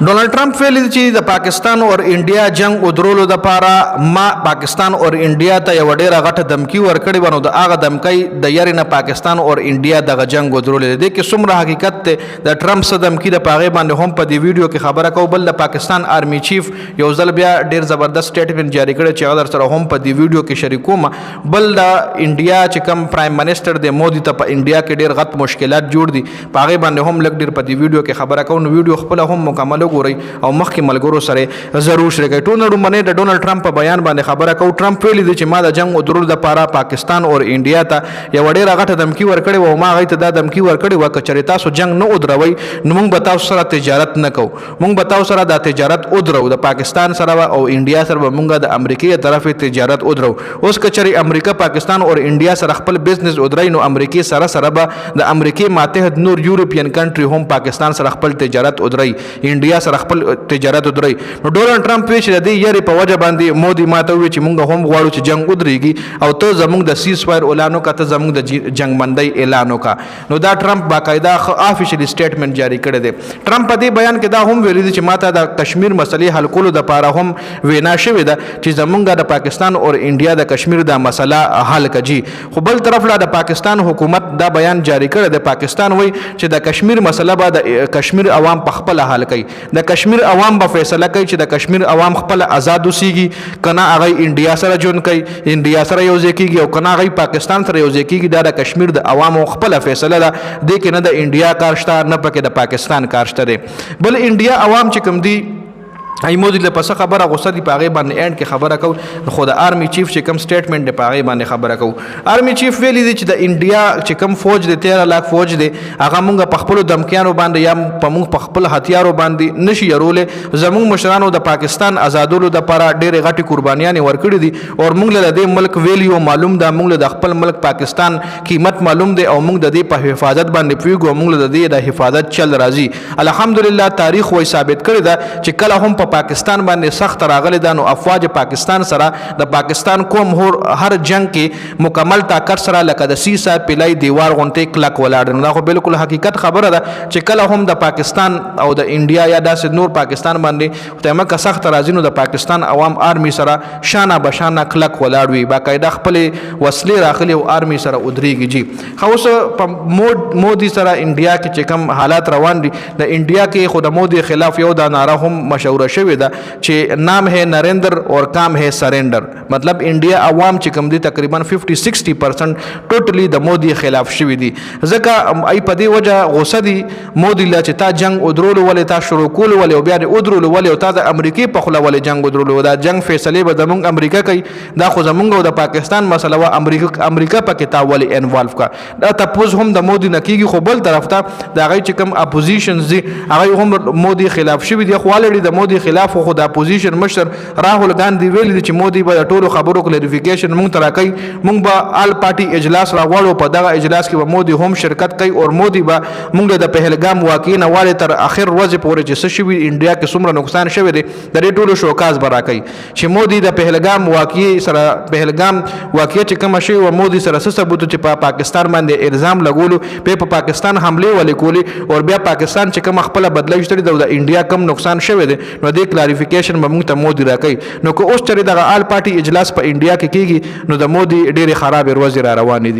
ډونالد ټرمپ ویلي چې د پاکستان او انډیا جنگ ودرولو لپاره ما پاکستان او انډیا ته یو ډیره غټه دمکی ورکړې ونه د هغه دمکی د یاري نه پاکستان او انډیا د جنگ ودرول دي کې څومره حقیقت ته د ټرمپ سره دمکی د پاغه باندې هم په دې ویډیو کې خبره کو بل د پاکستان آرمي چیف یو ځل بیا ډیر زبردست سټیټمنټ جاری کړی چې هغه سره هم په دې ویډیو کې شریکوم بل د انډیا چې کوم پرایم منسٹر د مودي ته په انډیا کې ډیر غټ مشکلات جوړ دي پاغه باندې هم لګ ډیر په دې ویډیو کې خبره کو نو ویډیو خپل هم مکمل وګورئ او مخکې ملګرو سره ضرور شریکئ ټول منه د ډونالد ټرمپ په بیان باندې خبره کو ټرمپ ویلي دی چې ما د جنگ ودرول لپاره پاکستان او انډیا ته یو ډیره غټه دمکی ورکړې او ما غي ته د دمکی ورکړې و کچری تاسو جنگ نه ودروي نو موږ به تاسو سره تجارت نه کوو موږ به تاسو سره د تجارت ودرو د پاکستان سره او انډیا سره موږ د امریکای طرفه تجارت ودرو اوس کچری امریکا پاکستان او انډیا سره خپل بزنس ودرای نو امریکای سره به د امریکای ماتحد نور یورپین کنټری هم پاکستان سره خپل تجارت ودرای انډیا سره خپل تجارت ودرای نو ډونالد ټرمپ وی چې د یاري په وجه باندې مودي ماته وی چې موږ هم غواړو چې جنگ ودرېږي او ته زموږ د سیز فایر اعلان وکړه ته زموږ د جنگ بندۍ اعلان وکړه نو دا ټرمپ باقاعده افیشلی سټیټمنټ جاری کړی دی ټرمپ په دې بیان کې دا هم ویلي دی چې ماته د کشمیر مسلې حل کولو لپاره هم وینا شوې ده چې زموږ د پاکستان او انډیا د کشمیر د مسله حل کړي خو بل طرف لا د پاکستان حکومت دا بیان جاری کړی دی پاکستان وی چې د کشمیر مسله به د کشمیر عوام په خپل حل کوي د کشمیر عوام به فیصله کوي چې د کشمیر عوام خپل آزاد اوسېږي کنه هغه انډیا سره جون کوي انډیا سره یو ځای کېږي او کنه هغه پاکستان سره یو ځای کېږي دا د کشمیر د عوامو خپل فیصله ده د کې نه د انډیا کار شته نه پکې د پاکستان کار شته بل انډیا عوام چې کوم دي ای مودي له پس خبره غوسه دی پاغه باندې اند کې خبره کو خو د آرمي چیف چې کوم سټیټمنټ دی پاغه باندې خبره کو آرمي چیف ویلي دی چې د انډیا چې کوم فوج دی 13 لاکھ فوج دی هغه مونږ په خپل دمکیانو باندې یا په مونږ په خپل هتیارو باندې نشي يرولې زمونږ مشرانو د پاکستان آزادولو د لپاره ډېر غټي قربانيان ورکړي دي او مونږ له دې ملک ویلیو معلوم ده مونږ د خپل ملک پاکستان قیمت معلوم دی او مونږ د دې په حفاظت باندې پیګو مونږ د دې د حفاظت چل راځي الحمدلله تاریخ وای ثابت کړی دا چې کله هم په پاکستان باندې سخت راغلی دا نو افواج پاکستان سره د پاکستان کوم هر جنگ کې مکمل طاقت سره لکه د سیسا پلای دیوار غونټه کلک ولاړ نو خو بالکل حقیقت خبره ده چې کله هم د پاکستان او د انډیا یا د نور پاکستان باندې تمه که سخت راځي نو د پاکستان عوام آرمي سره شانه بشانه کلک ولاړ وي باقاعده خپل وسلې راخلي او آرمي سره ودرېږي جی خو اوس مودي سره انډیا کې چې کوم حالات روان دي د انډیا کې خود مودي خلاف یو د ناره هم مشوره شوې ده چې نام ہے نریندر اور کام ہے سرینڈر مطلب انډیا عوام چې کوم دي تقریبا 50-60% ټوټلی د مودي خلاف شوی دي ځکه ای په دې وجه غوسه دي مودي لا چې تا جنگ ودرول ولې تا شروع کول ولې او بیا د ودرول ولې او تا د امریکای په خله ولې جنگ ودرول دا جنگ فیصله به زمونږ امریکا کوي دا خو زمونږ او د پاکستان مسله وا امریکا پکې تا ولې انوالو کا دا تاسو هم د مودي نکیږي خو بل طرف ته دا غي چې کوم اپوزیشنز دي هغه هم مودي خلاف شوی دي خو الریډي د مودي خلاف خو د اپوزیشن مشر راهول ګاندھی ویلي چې مودي به ټولو خبرو کلیریفیکیشن مونږ ترا کوي مونږ به آل پارټي اجلاس راغواړو په دغه اجلاس کې به مودي هم شرکت کوي او مودي به مونږ د پهلګام واقعي نه والي تر اخر ورځ پورې چې څه شوی انډیا کې څومره نقصان شوی دی د دې ټولو شوکاز برا کوي چې مودي د پهلګام واقعي سره پهلګام واقعي چې کوم شی او مودي سره څه ثبوت چې په پاکستان باندې الزام لګولو په پاکستان حمله ولې کولی او بیا پاکستان چې کوم خپل بدلای شتري د انډیا کم نقصان شوی دی نو د کلیریفیکیشن به موږ ته مودي راکړي نو که اوس چېرې دغه آل پارټي اجلاس په انډیا کې کېږي نو د مودي ډېرې خرابې ورځې را روانې دي